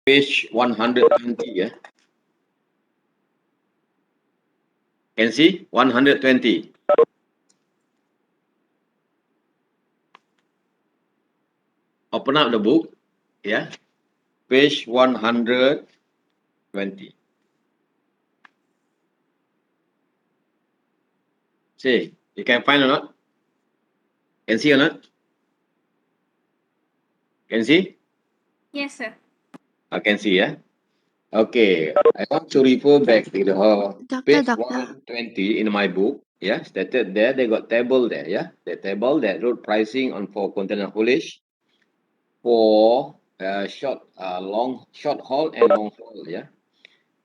Page 120, yeah. Can see 120. Open up the book, yeah. Page 120. See, you can find or not? Can see or not? Can see? Yes, sir. I can see, yeah. Okay, I want to refer back to the page Doctor. 120 in my book. Yeah, stated there. They got table there. Yeah, the table that road pricing on for container haulage for short haul and long haul. Yeah,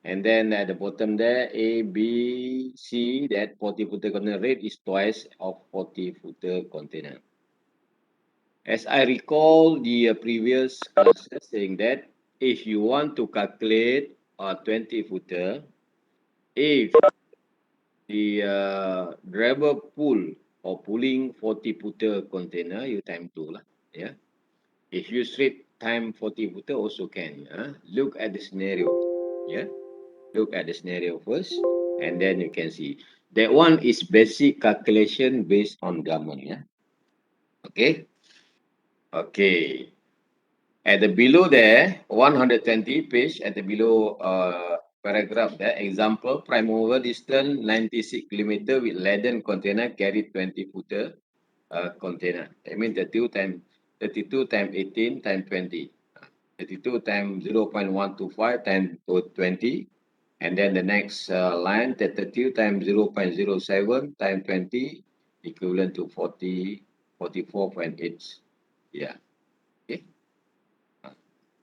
and then at the bottom there, A, B, C, that 40-footer container rate is twice of 40-footer container. As I recall the previous classes saying that if you want to calculate a 20-footer, if the driver pull or pulling 40-footer container, you time 2 lah. Yeah. If you straight time 40-footer also can. Look at the scenario. Yeah. Look at the scenario first, and then you can see. That one is basic calculation based on government. Yeah. Okay. Okay. At the below there, 120 page at the below paragraph there, example, prime mover distance 96 kilometer with laden container carried 20-footer container. That means 32 times 18 times 20. 32 times 0.125 times 20. And then the next line, 32 times 0.07 times 20, equivalent to 44.8. Yeah. Okay.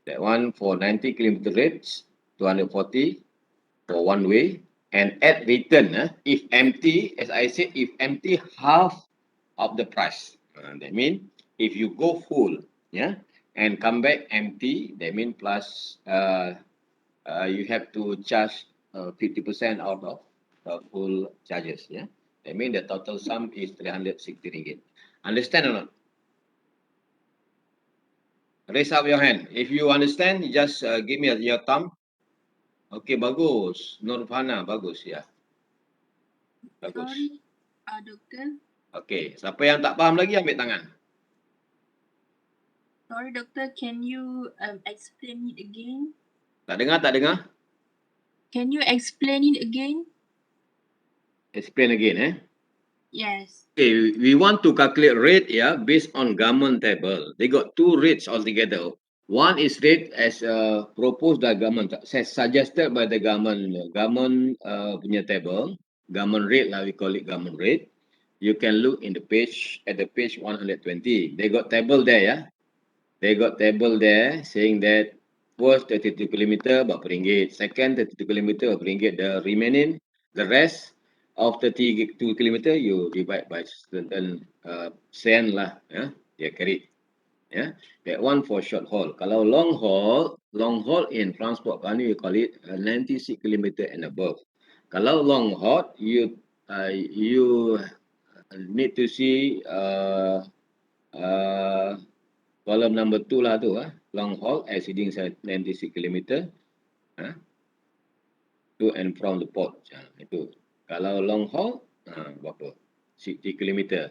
That one for 90 kilometer rates, 240 for one way. And at return, if empty, as I said, if empty, half of the price. That means if you go full, yeah, and come back empty, that means plus you have to charge 50% out of the full charges. Yeah, that means the total sum is 360 ringgit. Understand or not? Raise up your hand. If you understand, just give me your thumb. Okay, bagus. Nurfana, bagus ya. Bagus. Sorry, Doctor. Okay, siapa yang tak faham lagi ambil tangan. Sorry, Doctor. Can you explain it again? Tak dengar, tak dengar? Can you explain it again? Explain again, eh? Yes. Okay, we want to calculate rate, yeah, based on government table. They got two rates altogether. One is rate as proposed by government, suggested by the government punya table, government rate lah, we call it government rate. You can look in the page, at the page 120. They got table there, yeah. They got table there saying that first 32 kilometer berapa ringgit, second 32 kilometer berapa ringgit, the remaining, the rest of 32 kilometer you divide by certain cent lah, yeah, dia carry. Yeah, that one for short haul. Kalau long haul in transport company we call it 96 kilometer and above. Kalau long haul, you need to see column number 2 lah tu, long haul exceeding 96 kilometer to and from the port. Itu. Kalau long haul, berapa? 60 kilometer.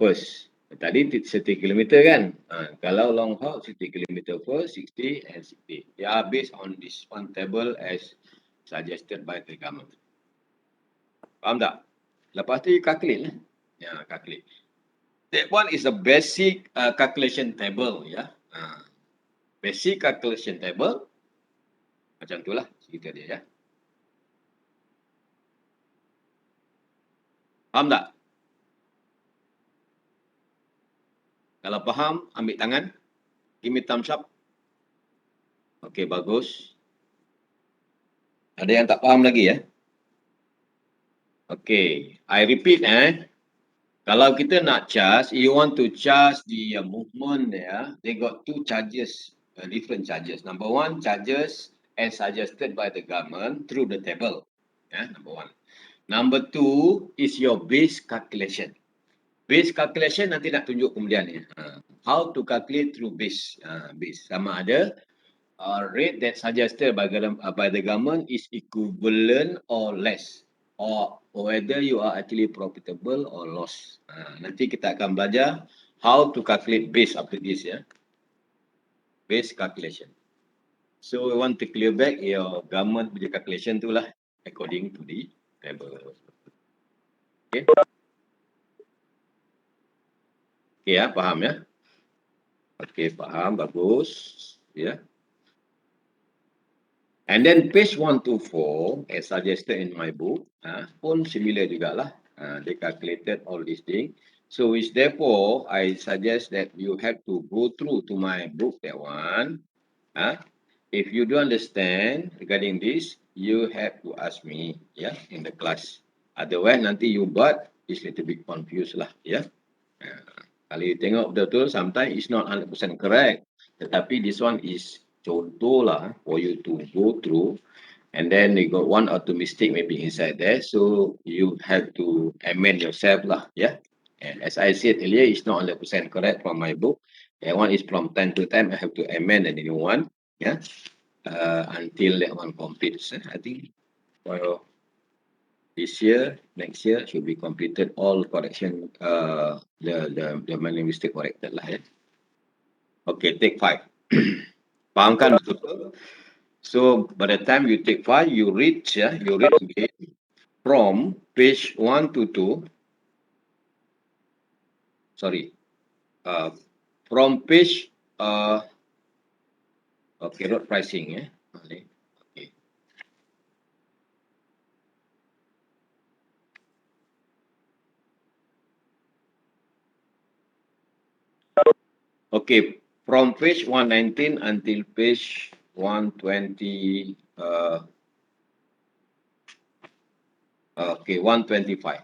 First. Tadi 60 kilometer kan? Kalau long haul, 60 kilometer first, 60 and 60. They are based on this one table as suggested by the government. Faham tak? Lepas tu you calculate lah. Ya, calculate. That one is a basic calculation table, ya. Basic calculation table. Macam tu lah cerita dia, ya. Faham tak? Kalau faham, ambil tangan. Give me thumbs up. Okey, bagus. Ada yang tak faham lagi, ya? Okey, I repeat, kalau kita nak charge, you want to charge the movement, they got two charges, different charges. Number one, charges as suggested by the government through the table. Number one. Number two is your base calculation. Base calculation nanti nak tunjuk kemudian ni. How to calculate through base. Base sama ada rate that suggested by the government is equivalent or less, or whether you are actually profitable or loss. Nanti kita akan belajar how to calculate base after this, ya. Base calculation. So we want to clear back your government punya calculation tu lah according to the table. Okay. Okay ya, faham ya? Okay, faham, bagus. Ya. And then page 124, as suggested in my book, pun similar jugalah. They calculated all these things. So which therefore, I suggest that you have to go through to my book, that one. If you don't understand regarding this, you have to ask me, yeah, in the class. Otherwise, nanti you buat, is little bit confused lah, yeah. Kalau you tengok betul-betul, sometimes it's not 100% correct. Tetapi this one is contoh lah for you to go through. And then you got one or two mistake maybe inside there. So you have to amend yourself lah, yeah. And as I said earlier, it's not 100% correct from my book. That one is from time to time, I have to amend a new one, yeah. Until that one completes. I think for this year, next year should be completed all correction, the minor mistake corrected lah, ya. Okay, take 5. Faham kan betul? So by the time you take 5, you read again from page 1 to 2. Sorry, from page okay, road pricing, ya. Okay. Okay, from page 119 until page 120, okay, 125.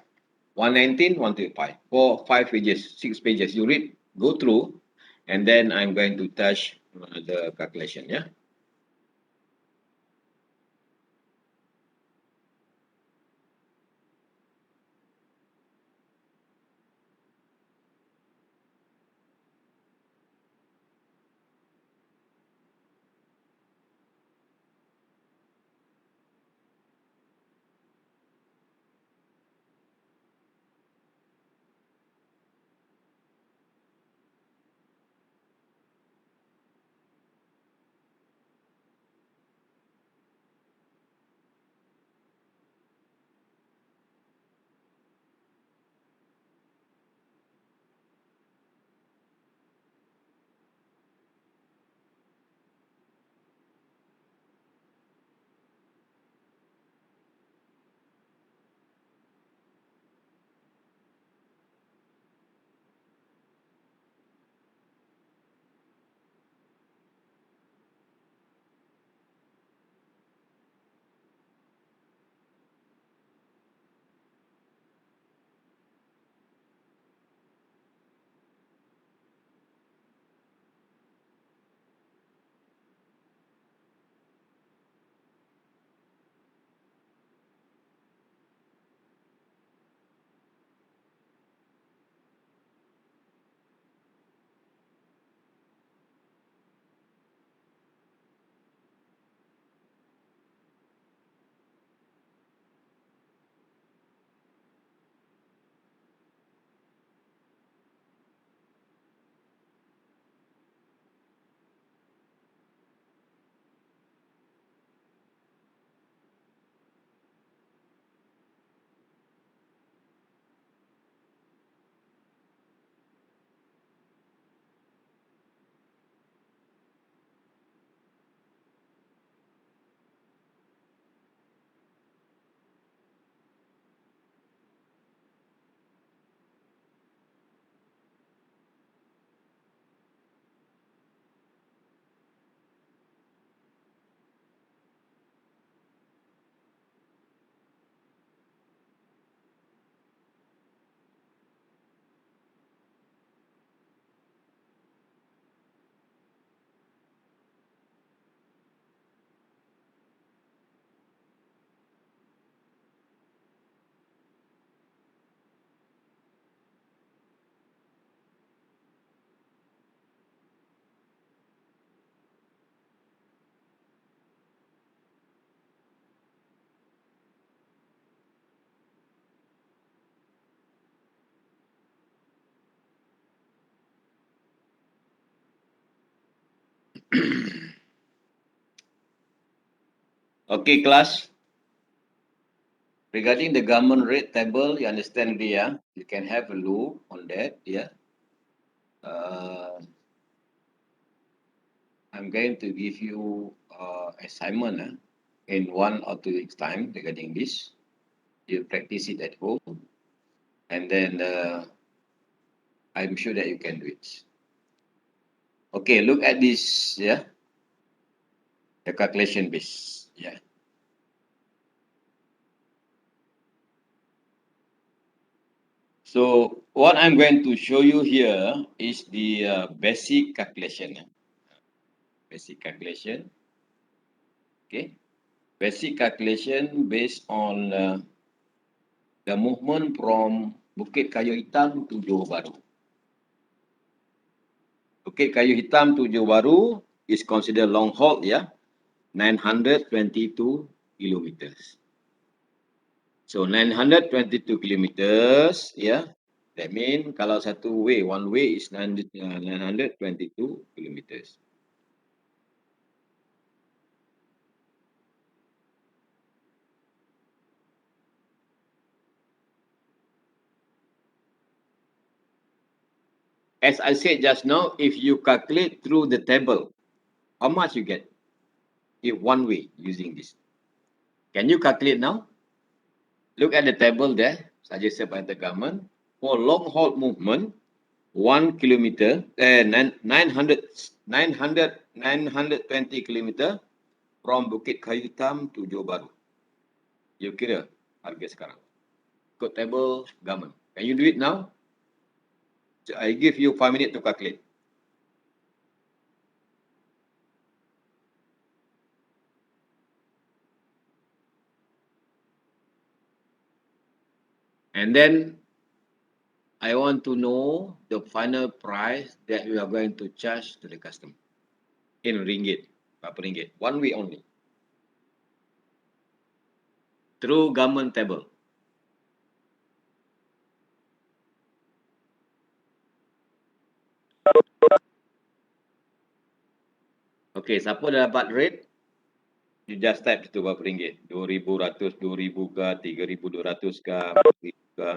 119, 125. For 5 pages, 6 pages. You read, go through, and then I'm going to touch the calculation, yeah? Okay, class. Regarding the government rate table, you understand already, yeah? You can have a look on that, yeah? I'm going to give you assignment in 1 or 2 weeks time regarding this. You practice it at home, and then I'm sure that you can do it. Okay, look at this, yeah? The calculation base, yeah. So what I'm going to show you here is the basic calculation. Basic calculation, okay? Basic calculation based on the movement from Bukit Kayu Hitam to Johor Bahru. Bukit Kayu Hitam to Johor Bahru is considered long haul, yeah? 922 kilometers. So 922 kilometers, yeah? That means kalau satu way, one way is 922 kilometers. As I said just now, if you calculate through the table, how much you get? If one way using this. Can you calculate now? Look at the table there, suggested by the government. For long haul movement, 1 kilometer, 920 kilometer from Bukit Kayu Hitam to Johor Bahru. You kira harga sekarang. Ikut table government. Can you do it now? So I give you 5 minutes to calculate. And then I want to know the final price that we are going to charge to the customer in ringgit, berapa ringgit? 1 week only. Through government table. Okay, siapa dah dapat rate? You just type itu berapa ringgit? 2,100, 2,000 ke, 3,200 ke, 4,000 ke.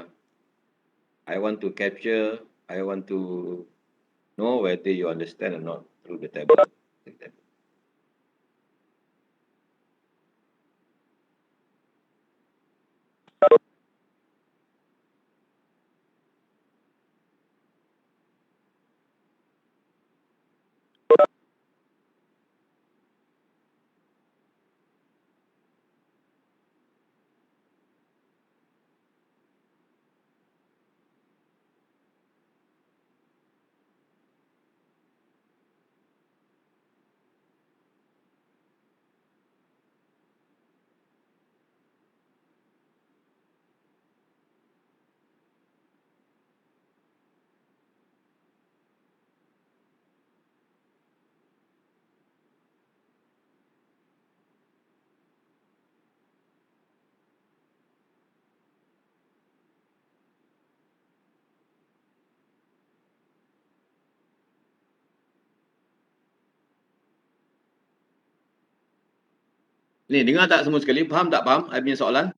I want to capture, I want to know whether you understand or not through the table. Ni, dengar tak semua sekali? Faham tak faham? I punya soalan?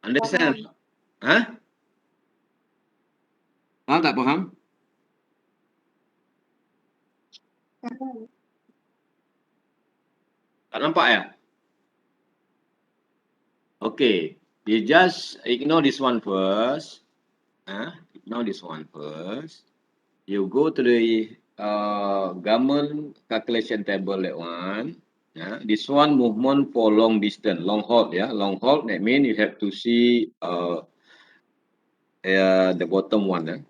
Understand? Hah? Faham tak faham? Tak nampak ya? Okay. You just ignore this one first. Ignore this one first. You go to the government calculation table, that one. This one movement for long distance, long haul. Yeah, long haul. That means you have to see the bottom one.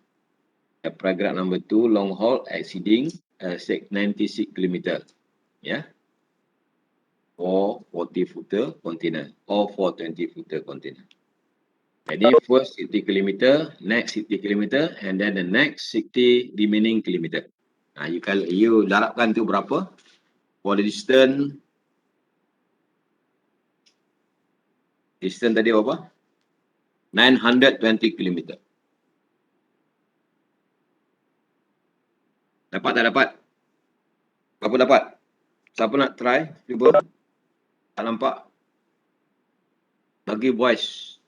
Paragraph number 2, long haul exceeding 96 kilometer. Yeah. Or 40-footer container or 420-footer container. Jadi first 60 kilometer, next 60 kilometer, and then the next 60 remaining kilometer. You darabkan tu berapa? For the distance tadi berapa? 920 kilometer. Dapat tak dapat? Berapa dapat? Siapa nak try? Cuba. Tak nampak? Bagi voice.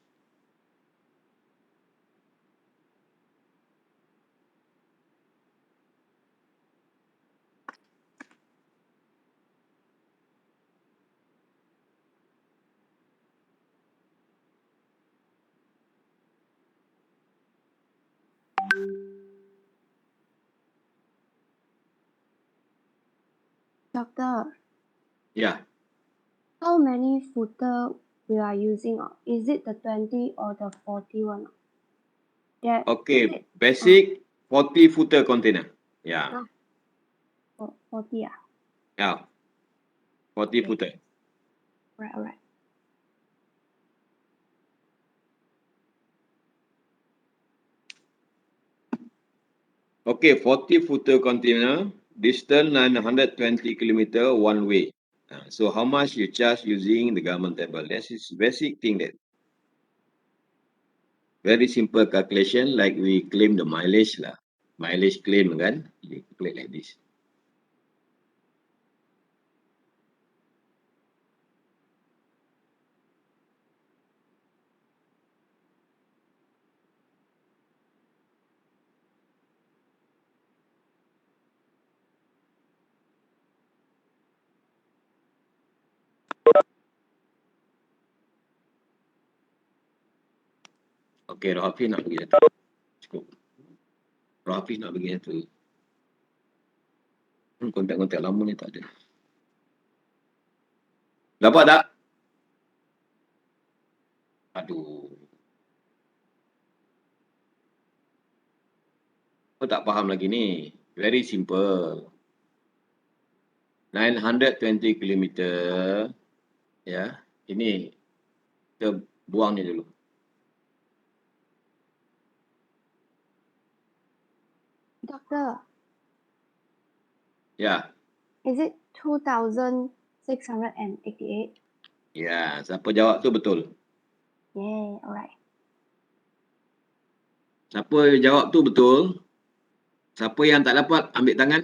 Doctor, Ya. how many footer we are using? Is it the 20 or the 40 one? Yeah. Okay. Basic 40 footer container. Ya. 40 ah? Ya. 40 footer. Alright. Okay, 40 footer container, distance 920 kilometer one way. So how much you charge using the government table? That is basic thing that. Very simple calculation like we claim the mileage lah. Mileage claim kan. You calculate like this. Okay, Rafi nak pergi satu. Cukup. Rafi nak pergi satu. Kontak-kontak lama ni tak ada. Dapat tak? Aduh. Kau tak faham lagi ni. Very simple. 920 kilometer. Ya. Ini kita buang ni dulu. Doctor, Ya. is it 2,688? Ya. Siapa jawab tu betul. Yeah, alright. Siapa jawab tu betul. Siapa yang tak dapat ambil tangan.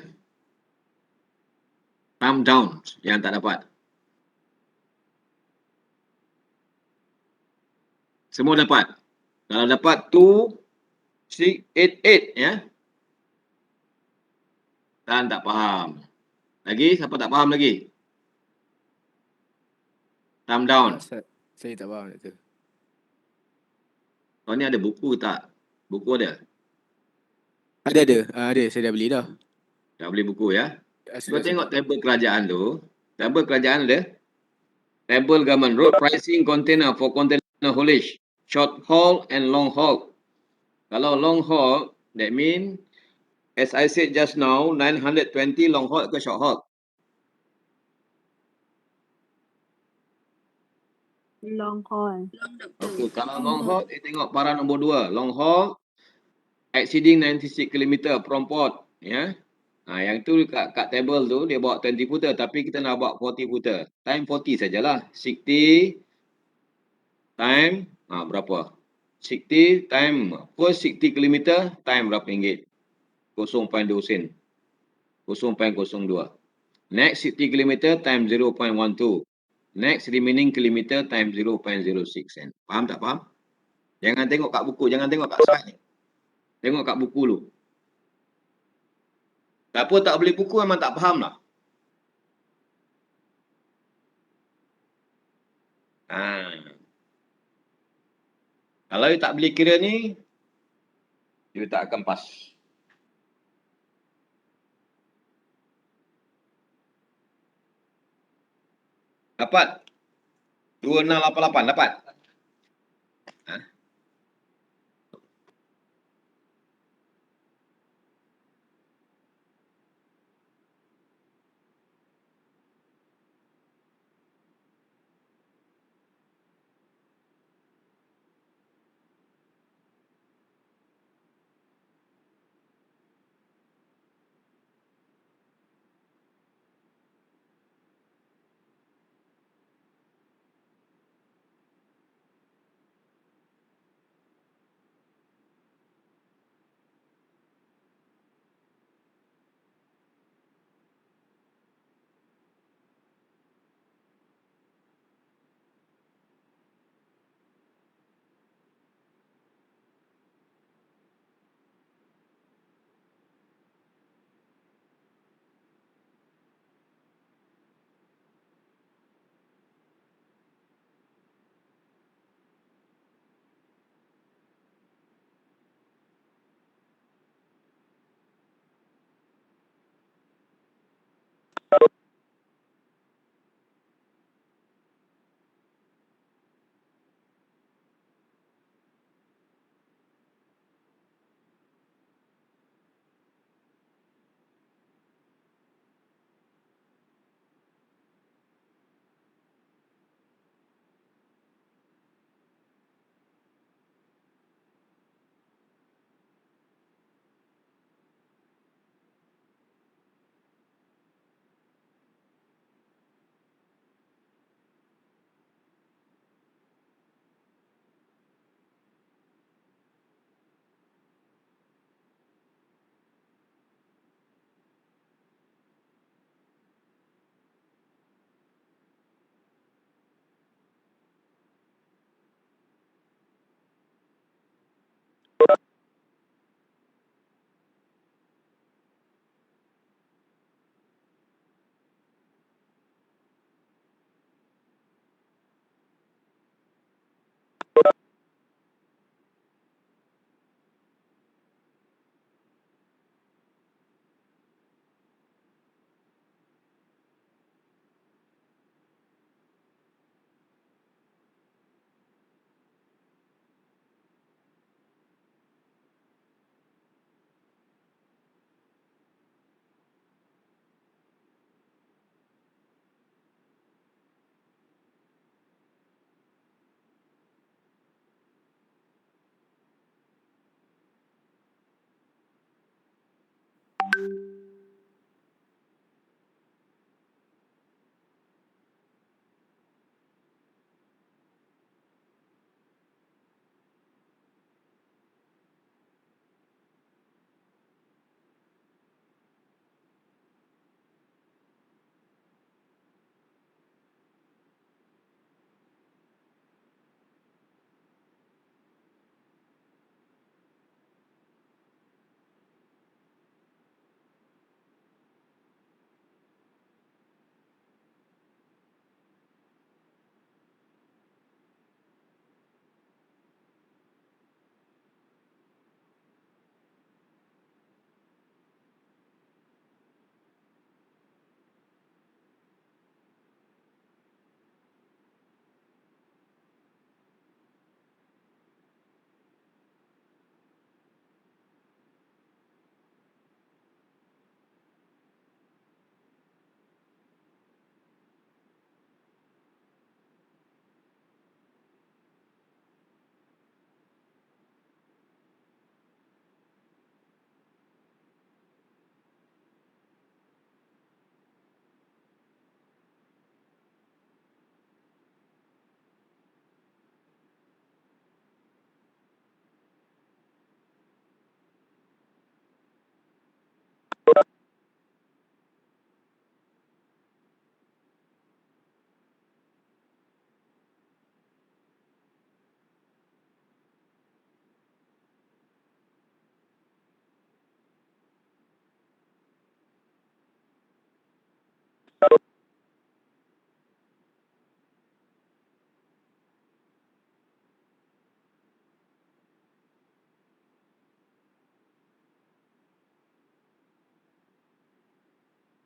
Thumb down yang tak dapat. Semua dapat. Kalau dapat 2688 ya. Dan tak faham. Lagi? Siapa tak faham lagi? Thumb down. Saya tak faham tu. Kau ni ada buku tak? Buku ada? Ada. Ada. Saya dah beli dah. Dah beli buku ya? Kau Sudah tengok tabel kerajaan tu. Tabel kerajaan ada. Tabel government road pricing container for container haulage. Short haul and long haul. Kalau long haul, that mean as I said just now, 920 long haul ke short haul? Long haul. Long doctor. Okey, kalau long haul, tengok para nombor 2. Long haul exceeding 96 km from port. Ya. Yang tu kat table tu, dia bawa 20 footer. Tapi kita nak bawa 40 footer. Time 40 sajalah. 60 time, berapa? 60 time, first 60 km, time berapa ringgit? 0.2 sen. 0.02. Next 60 km, time 0.12. Next remaining kilometer, time 0.06 sen. Faham tak faham? Jangan tengok kat buku, jangan tengok kat slide. Tengok kat buku dulu. Siapa tak beli buku memang tak faham lah. Kalau you tak beli kira ni, you tak akan pas. Dapat? 2688 dapat?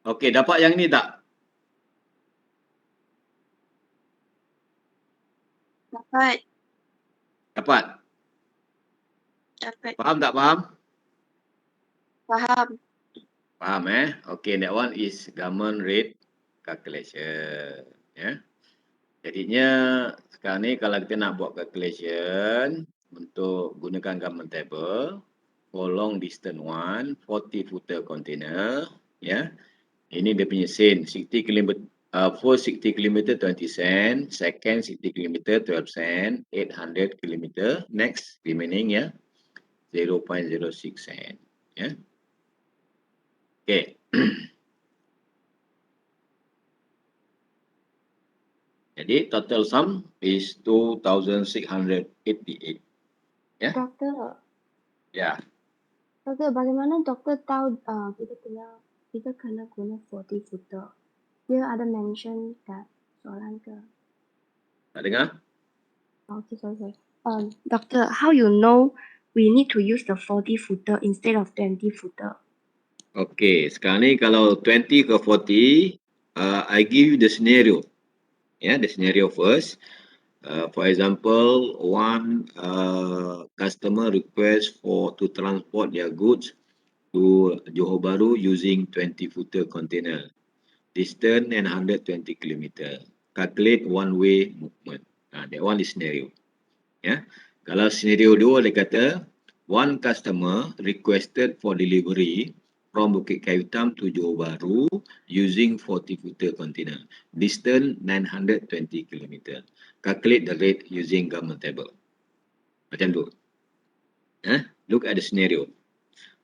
Okey, dapat yang ni tak? Dapat. Dapat. Dapat. Faham tak faham? Faham. Faham Okey, that one is government rate calculation. Ya. Jadinya sekarang ni kalau kita nak buat calculation untuk gunakan government table for long distance one 40 footer container, ya. Ini dia punya sen 60 km, first 60 km 20 sen, second 60 km 12 sen, 800 km, next remaining ya 0.06 sen. Ya. Okey. Jadi total sum is 2688. Ya. Doktor, Ya. doktor bagaimana doktor tahu kita kena guna 40 footer? Dia ada mention kat soalan ke? Tak dengar? Okay, sorry. Doctor, how you know we need to use the 40 footer instead of 20 footer? Okey, sekarang ni kalau 20 ke 40, I give you the scenario. Yeah, the scenario first. For example, one customer request to transport their goods to Johor Bahru using 20 footer container. Distance 920 km. Calculate one way movement. That one is scenario. Yeah. Kalau scenario 2 dia kata one customer requested for delivery from Bukit Kayu Hitam to Johor Bahru using 40 footer container. Distance 920 km. Calculate the rate using government table. Macam tu. Look at the scenario.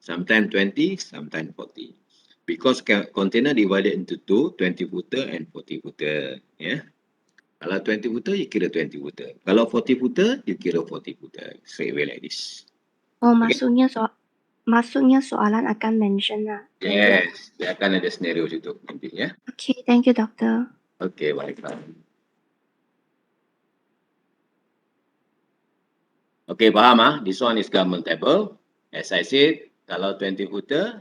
Sometimes 20, sometimes 40. Because container divided into two, 20 footer and 40 footer. Yeah. Kalau 20 footer, you kira 20 footer. Kalau 40 footer, you kira 40 footer. Straight away like this. Oh, Okay. maksudnya soalan akan mention lah. Yes, dia akan ada scenario situ nanti ya. Okay, thank you, doctor. Okay, baiklah. Okay, faham This one is government table. As I said, kalau 20 footer,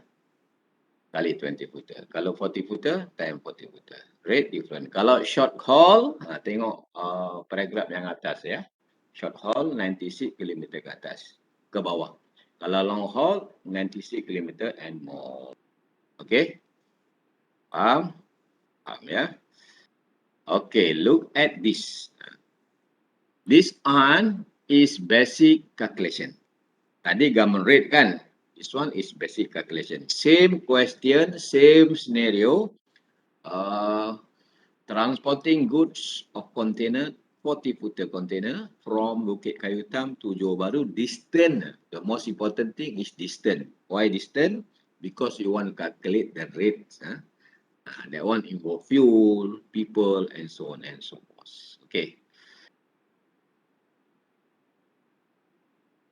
kali 20 footer. Kalau 40 footer, time 40 footer. Rate different. Kalau short haul, tengok paragraf yang atas ya. Short haul 96 km ke atas, ke bawah. Kalau long haul 96 km and more. Okay? Faham? Faham ya? Okay, look at this. This one is basic calculation. Tadi government rate kan? This one is basic calculation. Same question, same scenario. Transporting goods of container, 40 footer container from Bukit Kayu Hitam to Johor Bahru. Distance. The most important thing is distance. Why distance? Because you want to calculate the rates. That one involve fuel, people, and so on and so forth. Okay.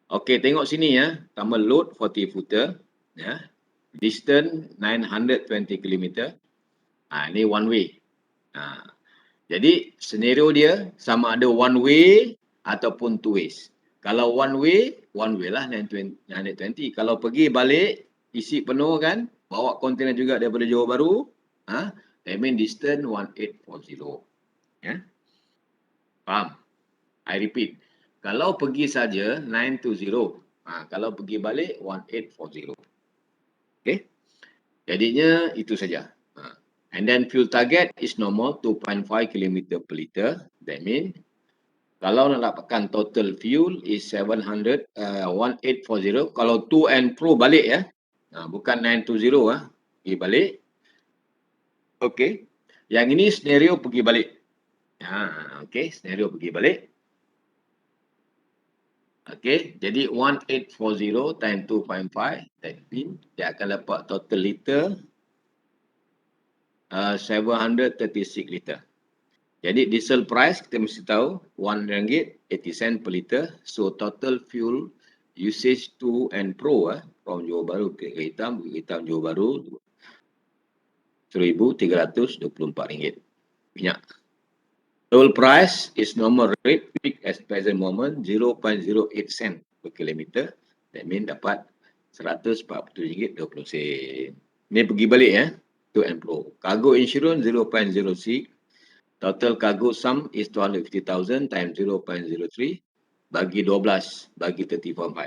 Okay, tengok sini ya. Tambah load 40 footer. Ya. Distance 920 km. Ini one way. Jadi senario dia sama ada one way ataupun two ways. Kalau one way lah 920. Kalau pergi balik, isi penuh kan, bawa kontainer juga daripada Johor Bahru, that mean distance 1840. Ya. Faham? I repeat. Kalau pergi saja 920. Kalau pergi balik 1840. Okay? Jadinya itu saja. And then fuel target is normal 2.5 km per liter. That means kalau nak dapatkan total fuel is 1840. Kalau to and fro balik ya. Bukan 920 pergi balik. Okay. Yang ini scenario pergi balik. Okay, scenario pergi balik. Okay, jadi 1840 times 2.5, that means dia akan dapat total liter 736 liter. Jadi diesel price kita mesti tahu RM1.80 per liter. So total fuel usage to and fro from Johor Bahru ke Hitam Johor Bahru RM1,324 minyak. Fuel price is normal rate peak at present moment 0.08 sen per kilometer. That means dapat RM147.20. Ini pergi balik ya. to and fro. Cargo insurance 0.06. Total cargo sum is 250,000 times 0.03 bagi 12 bagi 30.5.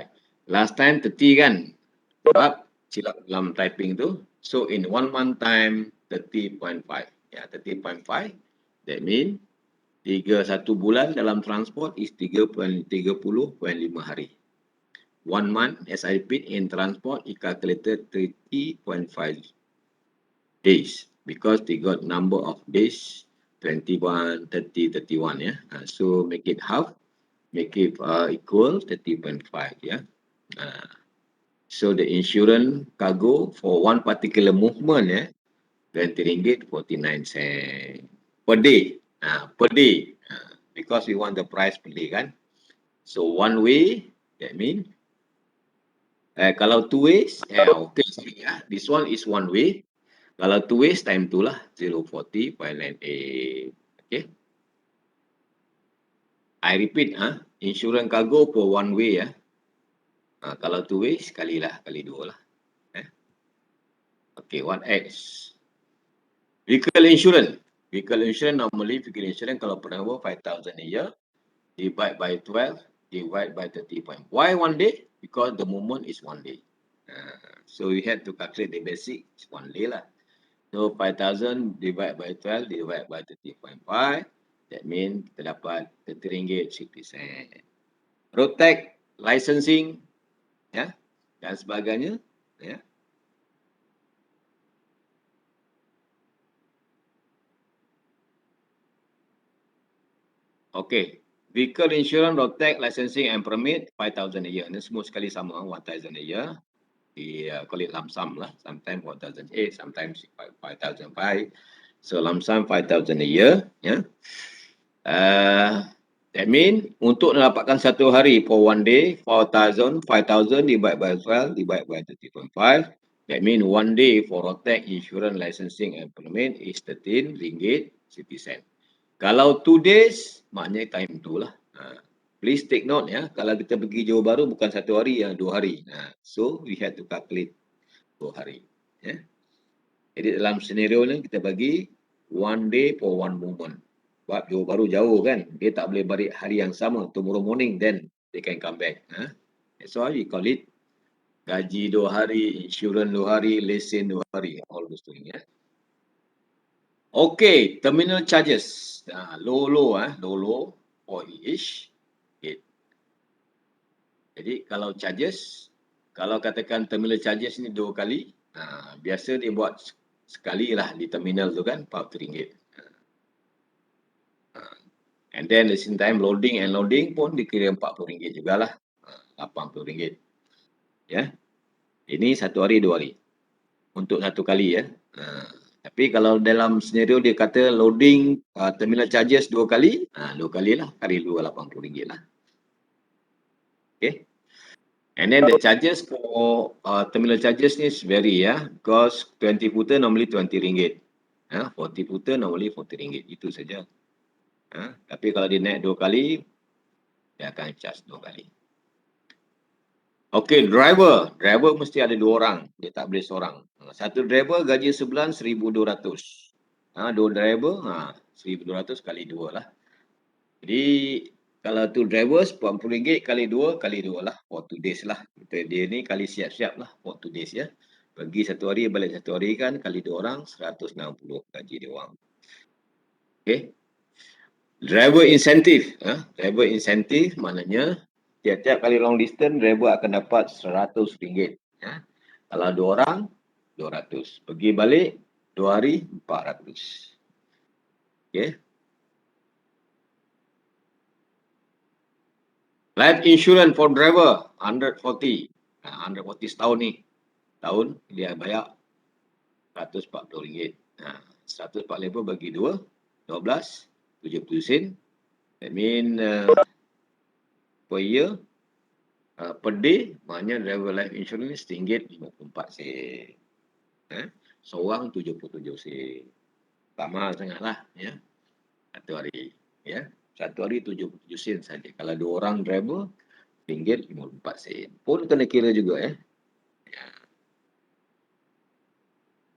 Last time 30 kan? Sebab silap dalam typing tu. So in 1 month time 30.5. Ya, 30.5. That mean 1 bulan dalam transport is 30.5 hari. 1 month, as I repeat, in transport, it calculated 30.5 days because they got number of days 21, 30, 31. Yeah. So make it half, make it equal 30.5. Yeah. So the insurance cargo for one particular movement, yeah, RM20, 49 cents per day. Per day. Because we want the price per day kan. So one way, that means kalau two ways, okay, sorry, this one is one way. Kalau two ways, time tu lah 040.98. Okay. I repeat, insurance cargo for one way, kalau two ways, kali dua lah. Okay, what else? Vehicle insurance. Vehicle insurance, normally vehicle insurance kalau turnover 5,000 a year, divide by 12, divide by 30. Why one day? Because the movement is one day. So we had to calculate the basic, it's one day lah. So 5,000 divide by 12 divide by 30.5. That means kita dapat RM30.50. Road tax, licensing, ya, dan sebagainya, ya. Okay, vehicle insurance, road tax, licensing and permit 5,000 a year. Ini semua sekali sama 1,000 a year. We call it lump sum lah. Sometimes 4,008, sometimes 5,005. So lump sum 5,000 a year. Yeah. That means untuk mendapatkan satu hari for one day, 5,000 divide by 12 divide by 30.5. That means one day for road tax, insurance, licensing and permit is RM13.50. Kalau 2 days, maknanya time tu lah. Please take note ya, kalau kita pergi Johor Bahru bukan satu hari, 2 hari. So we have to calculate 2 hari. Ya. Jadi dalam senario ni kita bagi one day for one movement. Sebab Johor Bahru jauh kan, dia tak boleh balik hari yang sama. Tomorrow morning then they can come back. That's why we call it gaji 2 hari, insurans 2 hari, lesen 2 hari. All those things ya. Okay, terminal charges. Low for each. Jadi kalau charges, kalau katakan terminal charges ni 2 kali, biasa dia buat sekali lah di terminal tu kan, RM40. And then the same time loading and loading pun dikira RM40 jugalah, RM80. Ya. Ini satu hari 2 hari. Untuk satu kali ya. Tapi kalau dalam senario dia kata loading terminal charges 2 kali, 2 kali lah, kali 2 RM80 lah. Okay. And then the charges for terminal charges ni vary ya, because 20 footer normally RM20, 40 footer normally RM40, itu saja. Tapi kalau dia naik 2 kali, dia akan charge 2 kali. Okay, driver mesti ada 2 orang, dia tak boleh seorang. Satu driver gaji sebulan RM1,200. 2 driver, RM1,200 kali 2 lah. Jadi kalau tu drivers RM40 kali 2 lah for 2 days lah. Dia ni kali siap-siap lah for 2 days ya. Pergi satu hari balik satu hari kan, kali 2 orang 160 gaji dia orang. Okay. Driver incentive. Driver incentive maknanya tiap-tiap kali long distance driver akan dapat RM100. Kalau 2 orang 200. Pergi balik 2 hari 400. Okay. Life insurance for driver 140. 140 setahun ni. Tahun dia bayar RM140. 140 bagi 2, 12, 70 sen. That mean per year, per day, maknanya driver life insurance RM1.54 sen. Seorang 77 sen. Tak mahal sangat lah. Ya. Satu hari. Ya. Satu hari 77 sen saja. Kalau 2 orang driver, RM54 sen. Pun kena kira juga ya.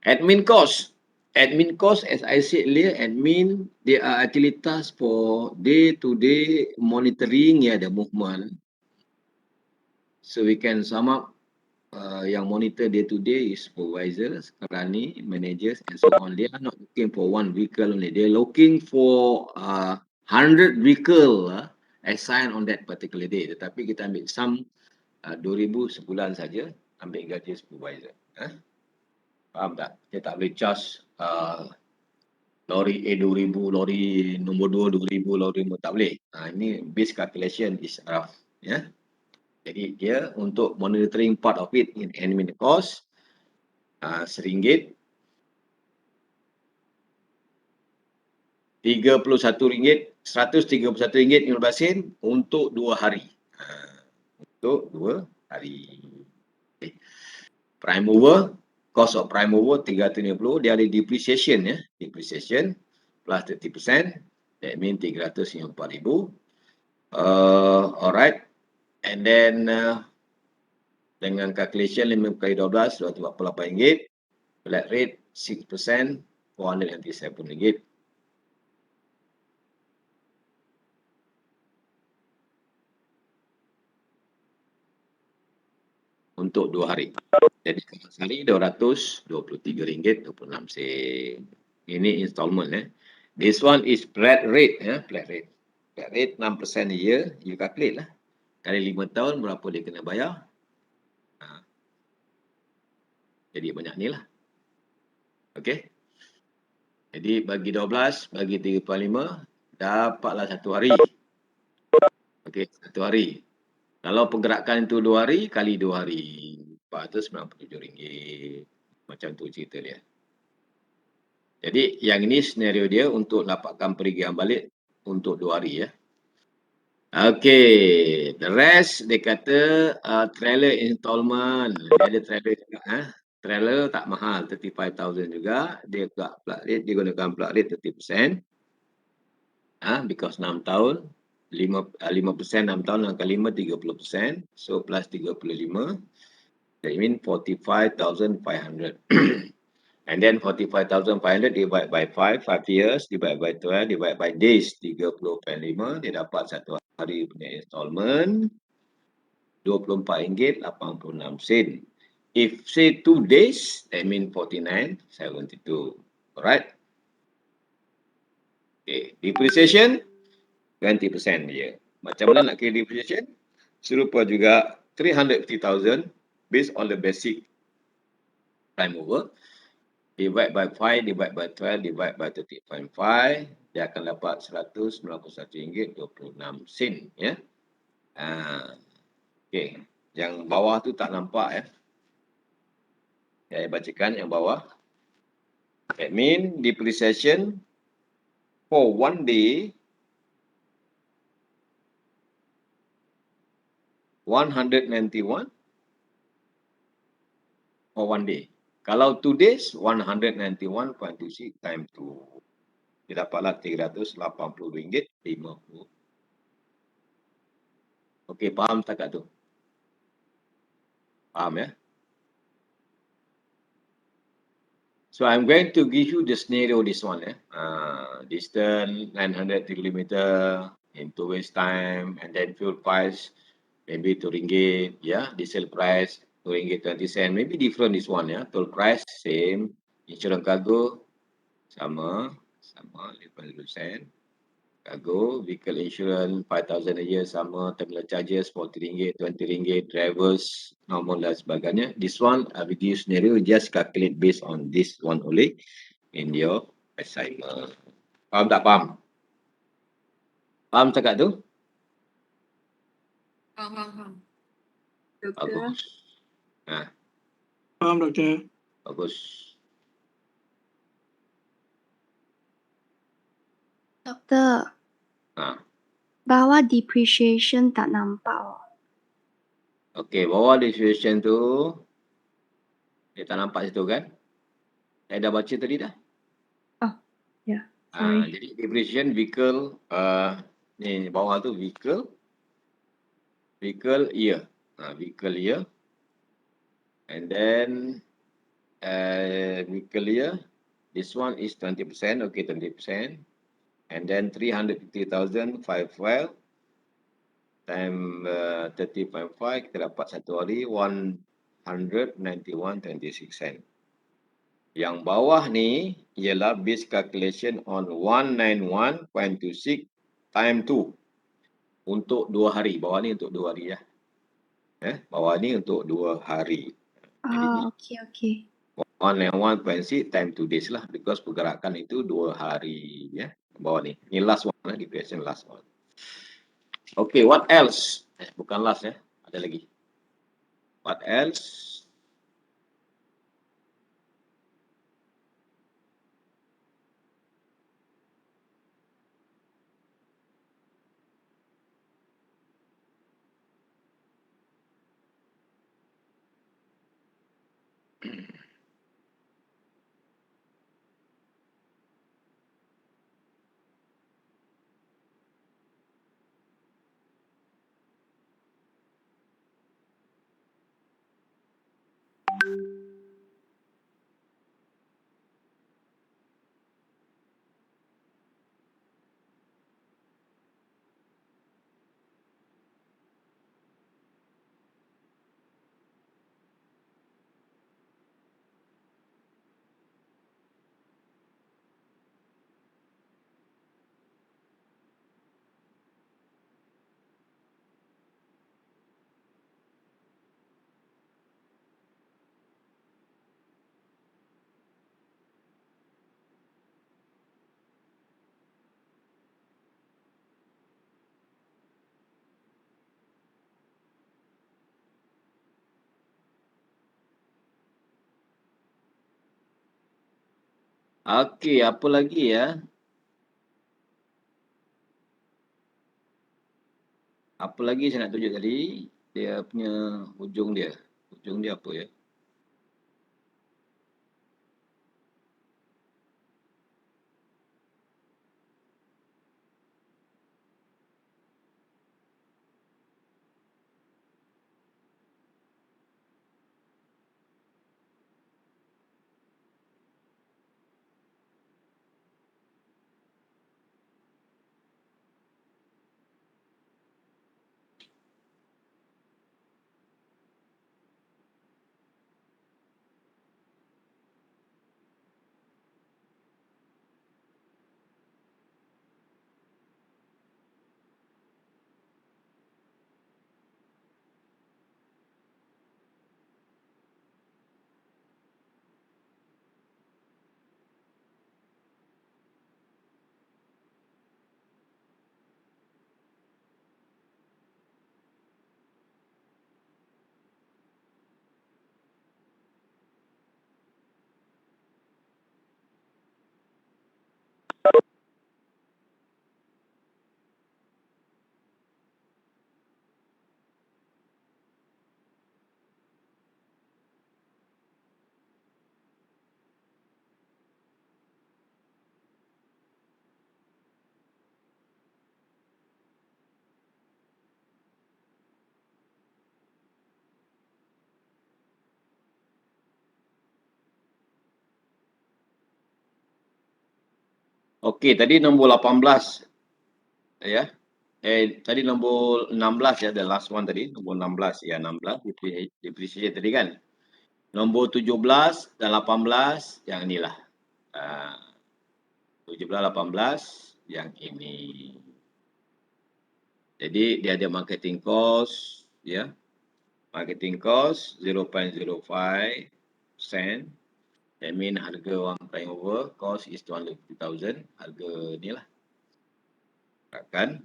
Admin cost. Admin cost, as I said earlier, admin, they are actually tasks for day-to-day monitoring the movement. So we can sum up, yang monitor day-to-day is supervisors, karani, managers and so on. They are not looking for one vehicle only. They are looking for 100 vehicle assigned on that particular day. Tetapi kita ambil sum 2,000 sebulan saja, ambil gaji supervisor. Faham tak? Kita tak boleh charge lori A 2,000, lori nombor 2 2,000, lori nombor tak boleh. Ini base calculation is rough. Ya. Jadi dia untuk monitoring part of it in admin cost RM1, RM131.15 untuk 2 hari. Untuk 2 hari. Okay. Prime mover, cost of prime mover 350, dia ada depreciation ya. Depreciation plus 30%, that means 350,000. Alright. And then dengan calculation 5 kali 12, RM248. Flat rate 6%, RM497. Untuk 2 hari. Jadi kalau sehari RM223.26. Ini installment This one is flat rate flat rate. Flat rate 6% a year, you calculate lah. Kali 5 tahun berapa dia kena bayar. Jadi banyak ni lah. Okey. Jadi bagi 12, bagi 3/5, dapatlah 1 hari. Okey, 1 hari. Kalau pergerakan itu 2 hari, kali 2 hari. RM497. Macam tu cerita dia. Jadi yang ini senario dia untuk dapatkan pergian balik untuk 2 hari ya. Okey, the rest dia kata trailer installment. Dia ada trailer juga Trailer tak mahal, 35,000 juga. Dia plat rate, dia gunakan plat rate 30%. Because 6 tahun. 5% 6 tahun angka 5 30%. So plus 35. That means 45,500. And then 45,500 divided by 5 years, divided by 12, divided by days, 30/5, dia dapat 1 hari punya installment, RM24.86. If say 2 days, that means 49.72. Alright? Okay, depreciation 20% dia. Macam mana nak kira depreciation? Serupa juga 350,000 based on the basic prime mover. Divide by 5, divide by 12, divide by 30.5, dia akan dapat RM191.26 ya. Okey, yang bawah tu tak nampak ya. Saya bacakan yang bawah. Admin depreciation for 1 day 191 for 1 day. Kalau 2 days, 191.26 times 2. Dia dapatlah RM380.50. Okey, faham tak tu? Faham ya? So I'm going to give you the scenario this one distance 900 km in 2 weeks time, and then fuel price maybe RM2 diesel price RM2.20, maybe different this one toll price same, insurance cargo sama 50%, cargo vehicle insurance 5,000 a year sama, terminal charges RM40, RM20, drivers normal dan sebagainya. This one with this scenario just calculate based on this one only in your assignment. Faham tak faham? Faham cakap tu? Faham. Doktor. Bagus. Faham, Doktor. Bagus. Doktor, bawah depreciation tak nampak. Okey, bawah depreciation tu dia tak nampak situ kan? Saya dah baca tadi dah. Ya, sorry. Jadi depreciation vehicle ni bawah tu vehicle year. Vehicle year. And then vehicle year This one is 20%, okay, 20%. And then 350,000, 5 time 30.5, kita dapat satu hari 191.26 sen. Yang bawah ni ialah base calculation on 191.26 time 2 untuk 2 hari. Bawah ni untuk 2 hari ya. Bawah ni untuk 2 hari. Jadi ni Okay. 191.6 time 2 days lah, because pergerakan itu 2 hari ya. Bawah ni. Ni last one lah, deviation last one. Okay, what else? Bukan last ya. Ada lagi. What else? Okey, apa lagi ya? Apa lagi saya nak tunjuk tadi? Dia punya ujung dia. Ujung dia apa ya? Okey, tadi nombor 18 ya. Tadi nombor 16 ya, the last one tadi, nombor 16 ya, 16 depreciation tadi kan. Nombor 17 dan 18 yang inilah. 17 18 yang ini. Jadi dia ada marketing cost ya. Marketing cost 0.05 sen. That mean harga orang prime over cost is 250,000. Harga ni lah. Akan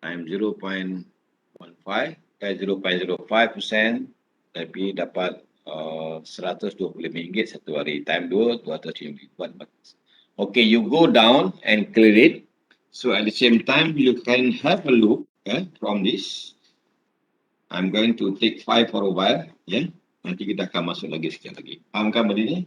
time 0.15 0.05% tapi dapat RM125 satu hari. Time 2 RM250. Okay, you go down and clear it. So at the same time you can have a look from this. I'm going to take 5 for a while. Yeah. Nanti kita akan masuk lagi sekali lagi. Faham kan benda ni?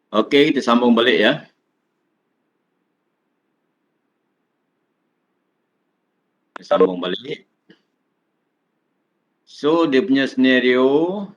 Okey, kita sambung balik ya. Kita sambung balik. So, dia punya scenario,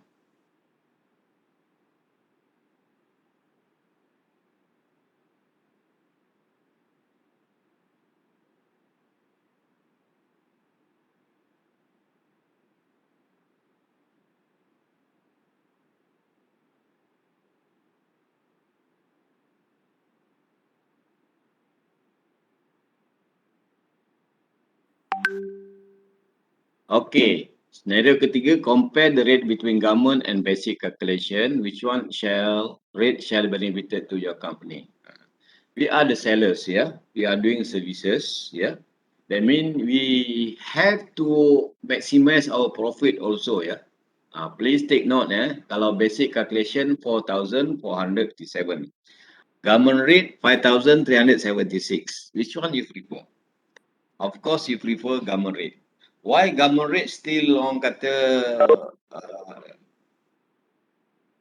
okay. Scenario ketiga, compare the rate between government and basic calculation. Which one rate shall benefited to your company? We are the sellers, yeah. We are doing services, yeah. That means we have to maximize our profit also, yeah. Please take note, kalau basic calculation 4,457. Government rate 5,376. Which one you prefer? Of course, you prefer government rate. Why government rate still orang kata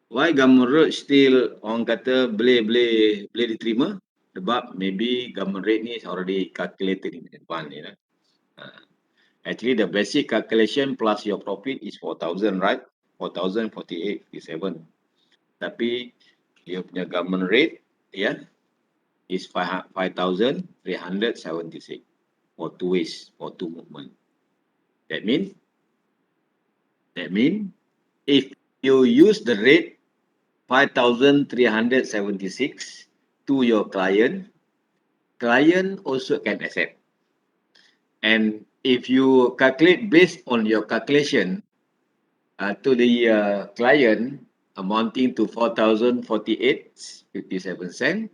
why government rate still orang kata boleh diterima? Sebab maybe government rate ni is already calculated in advance, you know. Actually, the basic calculation plus your profit is 4,000, right? 4,048.57. Tapi dia punya government rate, yeah, is 5,376 for 2 ways, for 2 movement. That means if you use the rate 5,376 to your client also can accept. And if you calculate based on your calculation to the client amounting to 4,048.57 cents,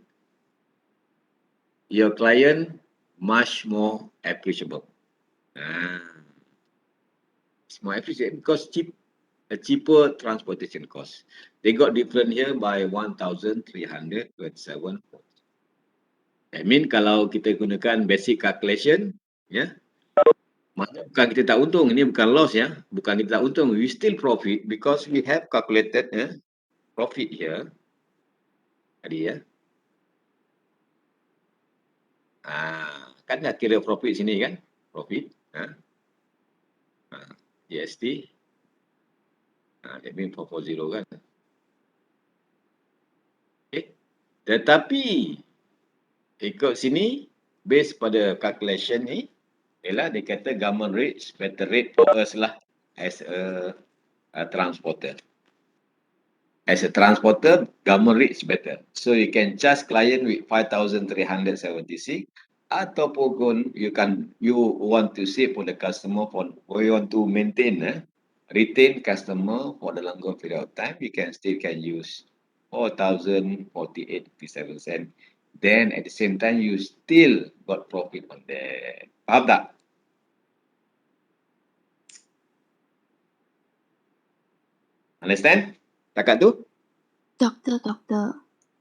your client much more appreciable. It's more appreciable because a cheaper transportation cost. They got different here by 1,327. I mean kalau kita gunakan basic calculation, ya, maknanya bukan kita tak untung, ini bukan loss ya, bukan kita tak untung, we still profit because we have calculated profit here. Tadi ya. Kan dah kira profit sini kan? Profit. GST. That means 440 kan? Okay. Tetapi ikut sini base pada calculation ni, ialah dia kata government rate better rate for us lah as a transporter. As a transporter, government rate is better. So you can charge client with 5,376 ataupun you want to save for the customer or you want to maintain retain customer for the longer period of time, you can use 4,048.57 cents. Then at the same time you still got profit on that. Faham tak? Understand? Takat tu? Doktor,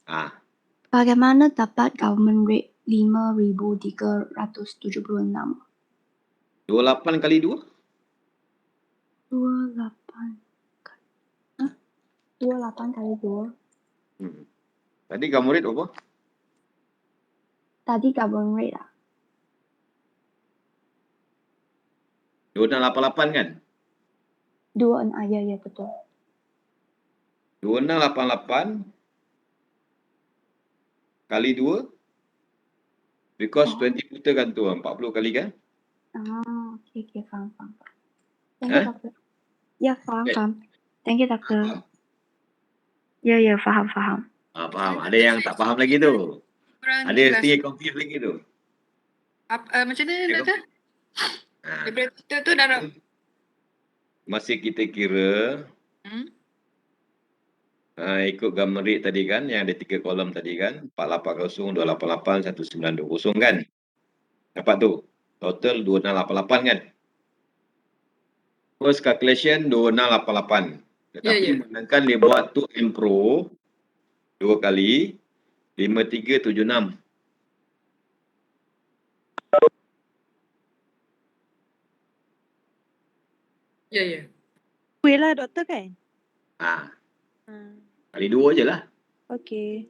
Ah, bagaimana dapat government rate 5,376? 28 kali 2? 28 kali 2. Tadi government rate apa? Tadi government rate lah. 2688 kan? 2, ya betul. 2688 kali 2 because 20 putar kan tu 40 kali kan? Okay, faham. Thank you, doktor. Ya, faham. Thank you, doktor. Ya, faham. Faham. Ada yang tak faham lagi tu. Ada yang still confused lagi tu. Macam mana doktor? Daripada kita tu dah Masih kita kira ikut government rate tadi kan, yang ada 3 kolom tadi kan, 480, 288, 1920 kan. Dapat tu. Total 2688 kan. First calculation 2688. Tetapi sedangkan dia buat tu M Pro 2 kali 5376. Ya. Kuih lah doktor kan? Kali 2 je lah. Okay.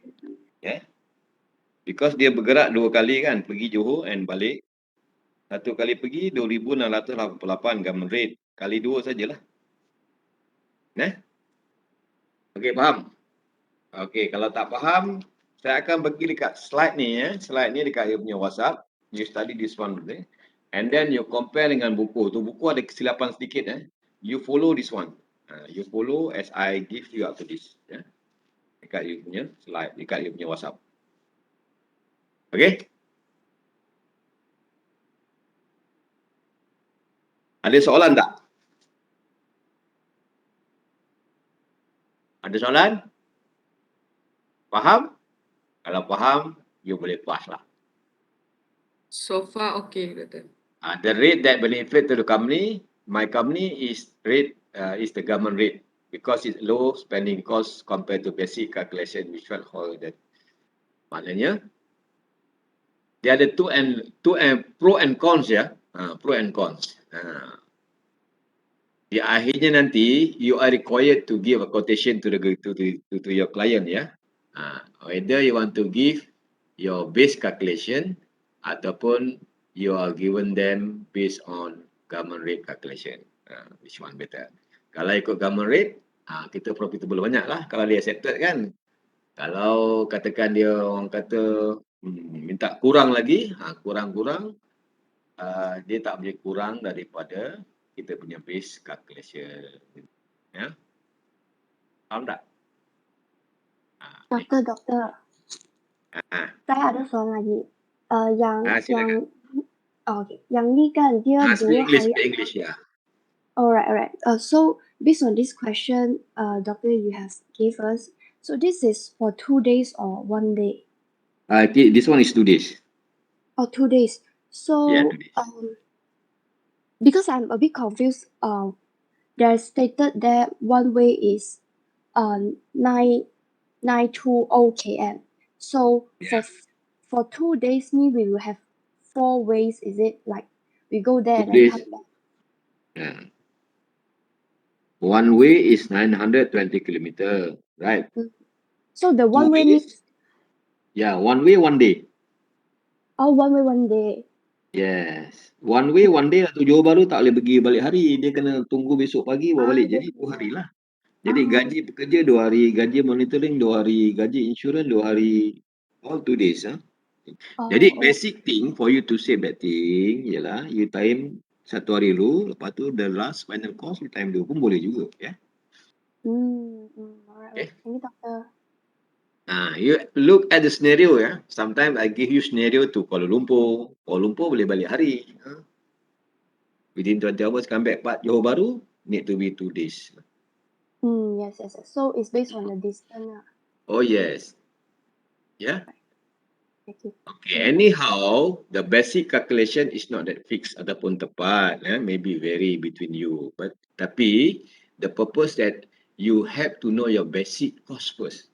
Because dia bergerak 2 kali kan, pergi Johor and balik. 1 kali pergi 2,688 government rate. Kali 2 sajalah. Okey, faham? Okey, kalau tak faham, saya akan bagi dekat slide ni ya. Slide ni dekat you punya WhatsApp. You study this one okay? And then you compare dengan buku. Tu buku ada kesilapan sedikit You follow this one. You follow as I give you up to this. Dekat you punya slide, dekat you punya WhatsApp. Okey? Ada soalan tak? Ada soalan? Faham? Kalau faham, you boleh pass lah. So far okay, Doktor. The rate that benefit to the company, my company is the government rate because it's low spending cost compared to basic calculation which will hold that. Maknanya, dia ada two and pro and cons ya. Pro and cons. Di akhirnya nanti you are required to give a quotation to your client ya. Whether you want to give your base calculation ataupun you are given them based on government rate calculation. Which one better? Kalau ikut government rate, kita profitable banyak lah kalau dia accepted kan. Kalau katakan dia orang kata minta kurang lagi, kurang-kurang, dia tak boleh kurang daripada kita punya base calculation. Ya? Faham tak? Doktor. Saya ada soalan lagi. Silakan. Okay. Yang ni kan dia Speak 2 hari. English ya. Alright. So based on this question, doctor, you have gave us. So this is for 2 days or 1 day? This one is 2 days. Oh, 2 days. So Yeah, 2 days. Because I'm a bit confused. There's stated that one way is 920 km. So for 2 days, we will have 4 ways. Is it like we go there 2 and then days. come back? Yeah. One way is 920 kilometer, right? So the one way means one way 1 day. one way 1 day. Yes. One way 1 day tu Johor Bahru tak boleh pergi balik hari. Dia kena tunggu besok pagi baru balik. Jadi 2 hari lah. Jadi gaji pekerja 2 hari, gaji monitoring 2 hari, gaji insurans 2 hari. All 2 days. Jadi basic thing for you to save that thing ialah you time 1 hari dulu, lepas tu the last final cost you time 2 pun boleh juga. Alright. Thank you, doctor. You look at the scenario ya. Sometimes I give you scenario to Kuala Lumpur. Kuala Lumpur boleh balik hari. Within 20 hours come back. But Johor Bahru need to be 2 days. Yes. So it's based on the distance. Oh yes. Yeah. Thank you. Okay. Anyhow, the basic calculation is not that fixed ataupun tepat. Maybe vary between you. But tapi the purpose that you have to know your basic cost first.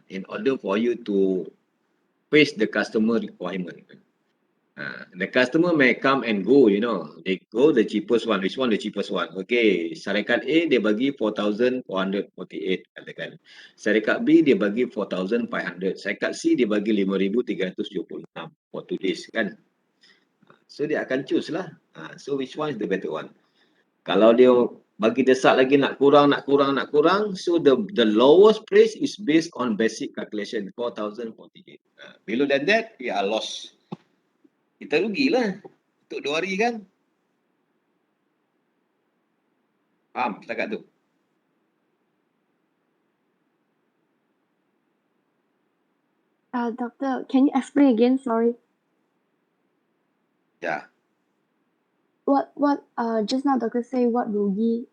In order for you to face the customer requirement. The customer may come and go, they go the cheapest one. Which one the cheapest one? Okay, syarikat A dia bagi 4,448 katakan. Syarikat B dia bagi 4,500. Syarikat C dia bagi 5,376 for 2 days kan. So dia akan choose lah. So which one is the better one? Kalau dia bagi desak lagi nak kurang, so the lowest price is based on basic calculation 4,048. Below than that, you are lost. Kita rugilah untuk 2 hari kan. Faham setakat tu? Doctor, can you explain again? Sorry. Yeah. What just now doctor say what rugi?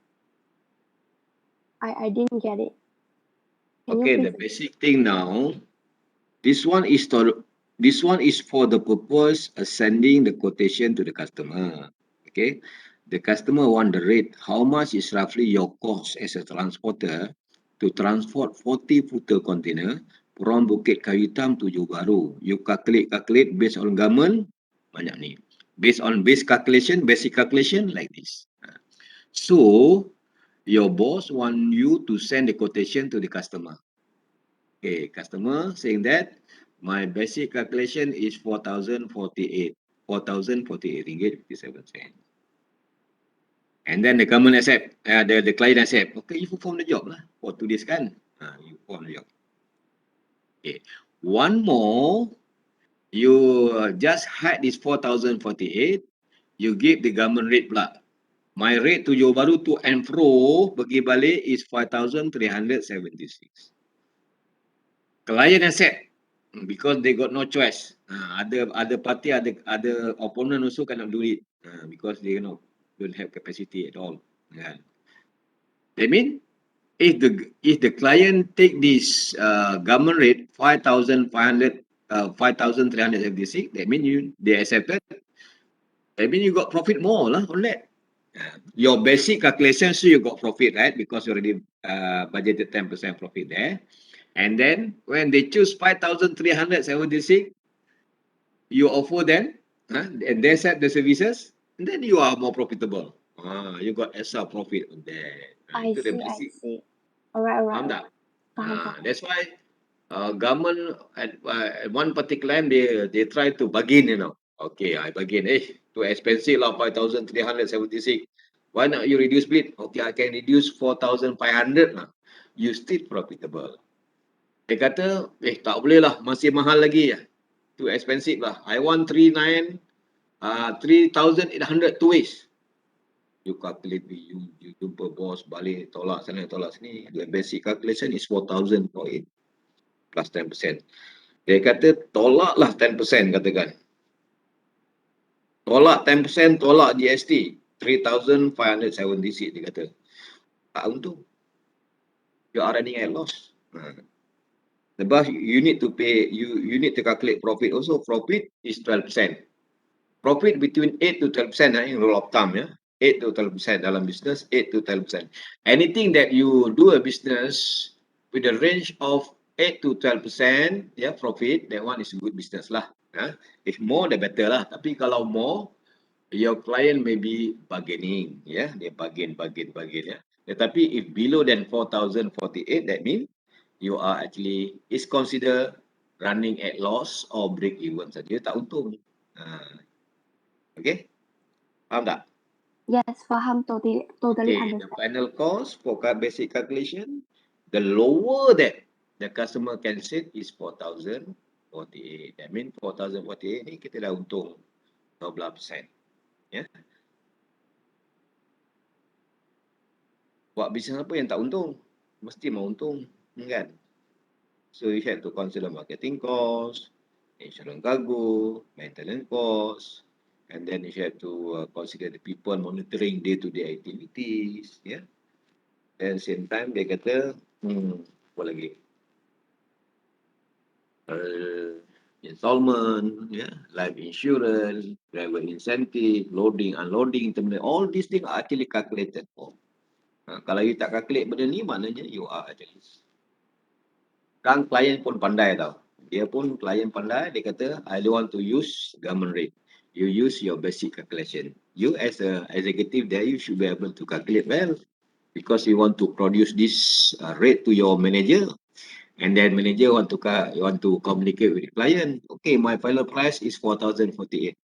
I didn't get it. Okay, the basic thing now, this one is for the purpose of sending the quotation to the customer. Okay, the customer want the rate. How much is roughly your cost as a transporter to transport 40-footer container from Bukit Kayu Hitam to Johor Bahru? You calculate based on government, banyak ni. Based on basic calculation like this. So, your boss want you to send the quotation to the customer. Okay, customer saying that my basic calculation is 4,048 ringgit 57 cents. And then the government accept, the client accept, okay, you perform the job lah for 2 days kan. You perform the job. Okay, one more, you just hide this 4,048, you give the government rate pula. My rate to Johor Bahru to and fro pergi balik is 5,376. Client accept because they got no choice. Other party, other opponent also cannot do it because they don't have capacity at all. Kan? That mean if the client take this government rate 5,376, that mean they accepted. That mean you got profit more lah on that. Your basic calculation, so you got profit, right? Because you already budgeted 10% profit there. And then when they choose 5,376, you offer them, and they set the services, and then you are more profitable. You got extra profit on that. I Itu the see, I basic. see. Alright, Faham alright. tak? Faham. That's why government at one particular time they try to bargain, you know. Okay, I bargain. Too expensive lah, 5,376. Why not you reduce bit? Okay, I can reduce 4,500 lah. You still profitable. Dia kata, tak boleh lah, masih mahal lagi ya. Too expensive lah. I want 3,800 2 ways. You calculate, you jumpa bos, balik, tolak sana, tolak sini. The basic calculation is 4,000 for it. Plus 10%. Dia kata, tolaklah 10%, katakan. Tolak 10%, tolak GST. 3,576, dia kata. Tak untung. You are running at loss. Sebab you need to pay, you need to calculate profit also. Profit is 12%. Profit between 8 to 12% in rule of thumb, ya. 8 to 12% dalam business, 8 to 12%. Anything that you do a business with a range of 8 to 12%, ya, profit, that one is a good business lah. If more, the better lah. Tapi kalau more, your client may be bargaining, ya, dia bargain, ya. Tetapi if below than 4,048, that means you are actually is considered running at loss or break even saja, tak untung. Okay, faham tak? Yes, faham. Totally Okay, the understand. final cost for basic calculation, the lower that the customer can set is 4,048. That means 4,048 ni kita dah untung 12%. Ya. Buat bisnes apa yang tak untung? Mesti mau untung, kan? So you have to consider marketing cost, insurance cargo, maintenance cost, and then you have to consider the people monitoring day-to-day activities, ya. And same time dia kata, apa lagi? Installment, ya, life insurance, driver incentive, loading, unloading, terminal, all these things are actually calculated for. Kalau you tak calculate benda ni, maknanya you are actually. Kan klien pun pandai tau. Dia pun klien pandai, dia kata, I don't want to use government rate. You use your basic calculation. You as a executive there, you should be able to calculate well. Because you want to produce this rate to your manager. And then manager want to communicate with the client. Okay, my final price is 4,048.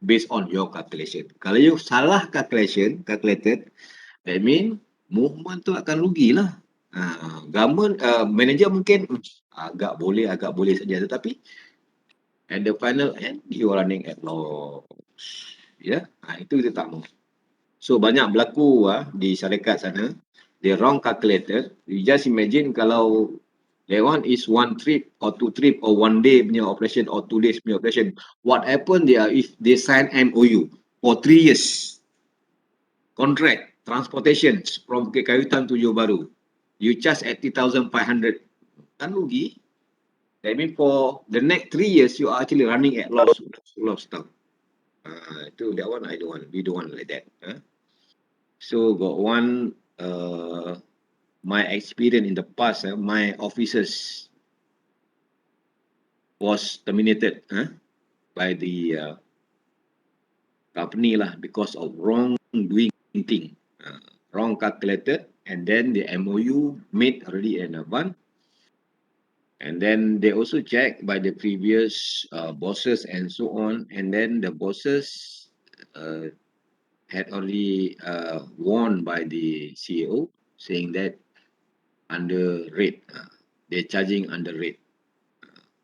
Based on your calculation. Kalau you salah calculated, that mean movement tu akan rugi lah. Government, manager mungkin agak boleh saja. Tetapi at the final end, you are running at loss. Ya, itu kita tak mahu. So banyak berlaku di syarikat sana. They wrong calculated. You just imagine kalau that one is 1 trip or 2 trip or 1 day punya operation or 2 days punya operation. What happen there if they sign MOU for 3 years? Contract, transportation from Kekayutan to Johor Bahru. You charge 80,500. Kan rugi. That means for the next 3 years, you are actually running at loss of stuff. That one I don't want. We don't want like that. So got one, my experience in the past, my officers was terminated by the company lah because of wrong doing thing, wrong calculated, and then the MOU made already in advance. And then they also check by the previous bosses and so on. And then the bosses had already warned by the CEO saying that under rate, they're charging under rate.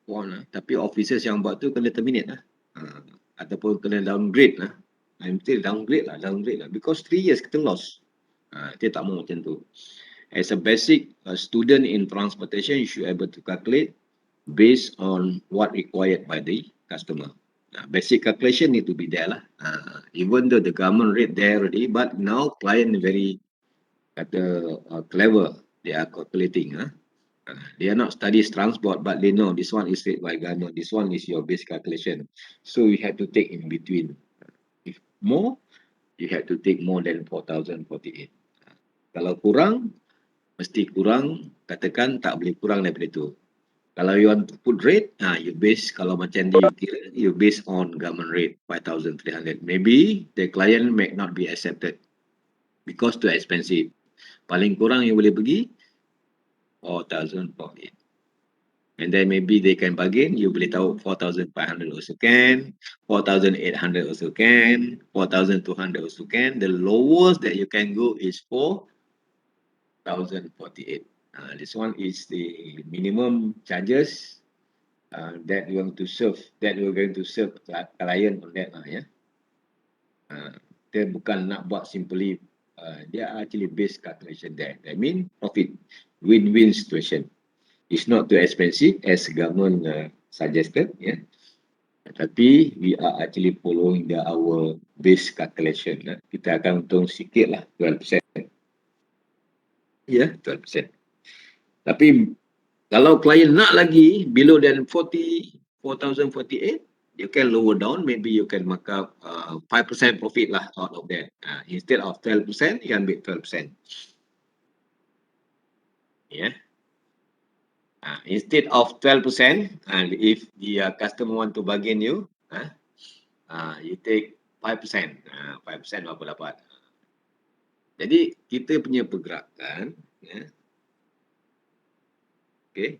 Tapi officers yang buat tu kena terminate lah. Ataupun kena downgrade lah. I'm still downgrade lah. Because 3 years kita lost. Dia tak mau macam tu. As a basic student in transportation, you should able to calculate based on what required by the customer. Basic calculation need to be there lah. Even though the government rate there already, but now client very clever. They are calculating. They are not studies transport, but they know this one is rate by government. This one is your base calculation. So you have to take in between. If more, you have to take more than 4,048. Kalau kurang, mesti kurang. Katakan tak boleh kurang daripada itu. Kalau you want to put rate, you base, kalau macam dia kira, you base on government rate 5,300. Maybe the client may not be accepted because too expensive. Paling kurang you boleh pergi 4,048. And then maybe they can bargain, you boleh tahu 4,500 also can, 4,800 also can, 4,200 also can. The lowest that you can go is 4,048. This one is the minimum charges that you want to serve, that you're going to serve client on that lah, ya. Dia bukan nak buat simply, dia actually base calculation there. That mean profit, win-win situation. It's not too expensive as government suggested, ya. Tapi we are actually following our base calculation. Kita akan untung sikit lah, 12%. Ya, 12%. Tapi kalau klien nak lagi below than 4,048, you can lower down. Maybe you can mark up 5% profit lah out of that. Instead of 12%, you can make 12%. Yeah. Instead of 12%, and if the customer want to bargain you, you take 5%. 5% berapa dapat? Jadi kita punya pergerakan, ya. Okay.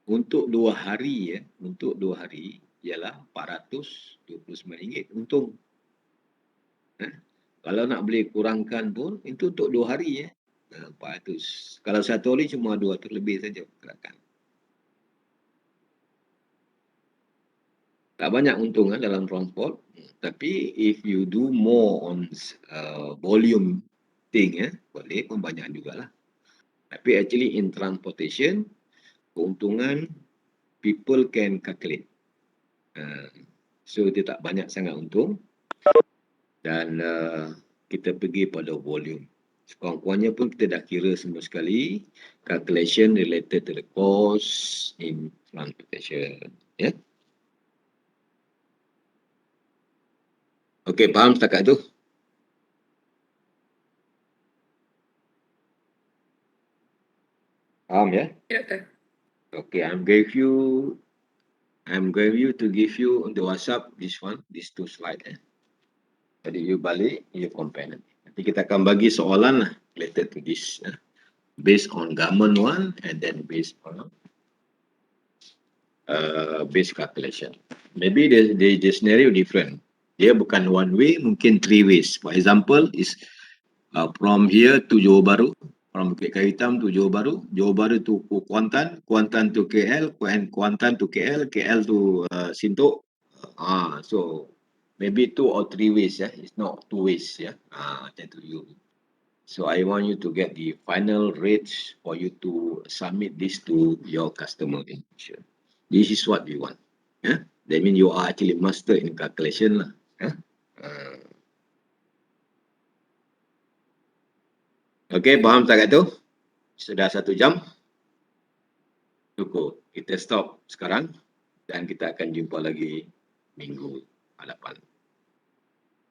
Untuk 2 hari, ya, untuk 2 hari ialah RM429 untung. Kalau nak boleh kurangkan pun, itu untuk 2 hari, ya. 400. Kalau 1 hari cuma 200 lebih saja pergerakan. Tak banyak untung dalam transport. Tapi if you do more on volume thing, boleh pun banyak jugalah. Tapi actually in transportation, keuntungan people can calculate. So dia tak banyak sangat untung. Dan kita pergi pada volume. Sekurang-kurangnya pun kita dah kira semua sekali. Calculation related to the cost in transportation. Ya. Okey, faham setakat tu? Faham, ya? Ya, Doktor. Okay, I'm going to give you on the WhatsApp this one, these 2 slide. Jadi you balik, you compare nanti. Nanti kita akan bagi soalan lah related to this, based on government one and then based on base calculation. Maybe the scenario different. Dia bukan one way, mungkin 3 ways. For example, is from here to Johor Bahru. From Bukit Kayu Hitam to Johor Bahru, Johor Bahru to Kuantan, Kuantan to KL, Kuantan to KL, KL to Sintok. So maybe 2 or 3 ways, it's not 2 ways, macam tu you. So I want you to get the final rates for you to submit this to your customer in future. This is what we want. That means you are actually master in calculation lah. Okay, faham tak tu? Sudah 1 jam. Cukup. Kita stop sekarang dan kita akan jumpa lagi minggu hadapan.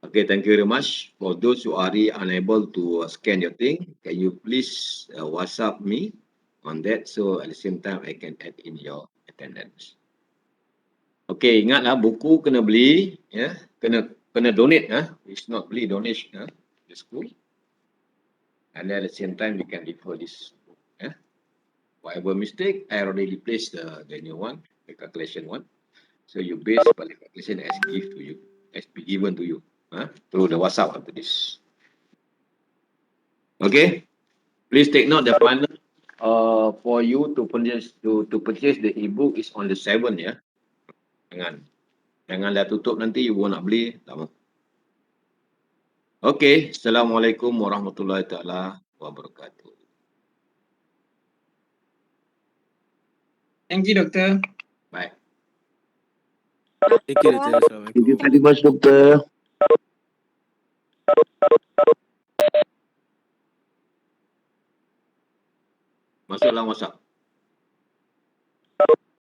Okay, thank you very much. For those who are unable to scan your thing, can you please WhatsApp me on that so at the same time I can add in your attendance. Okay, ingatlah buku kena beli, ya, kena donate, it's not beli, donation, the school. And at the same time, we can refer this book. Whatever mistake, I already replaced the new one, the calculation one. So you base upon the calculation as be given to you through the WhatsApp after this. Okay, please take note the final for you to purchase the ebook is on the 7th ya. Jangan dah tutup nanti you nak beli tak mau. Okay, Assalamualaikum warahmatullahi taala wabarakatuh. Thank you, Doktor. Bye. Thank you, Doktor. Assalamualaikum. Thank you very much, Doktor. Masuklah WhatsApp.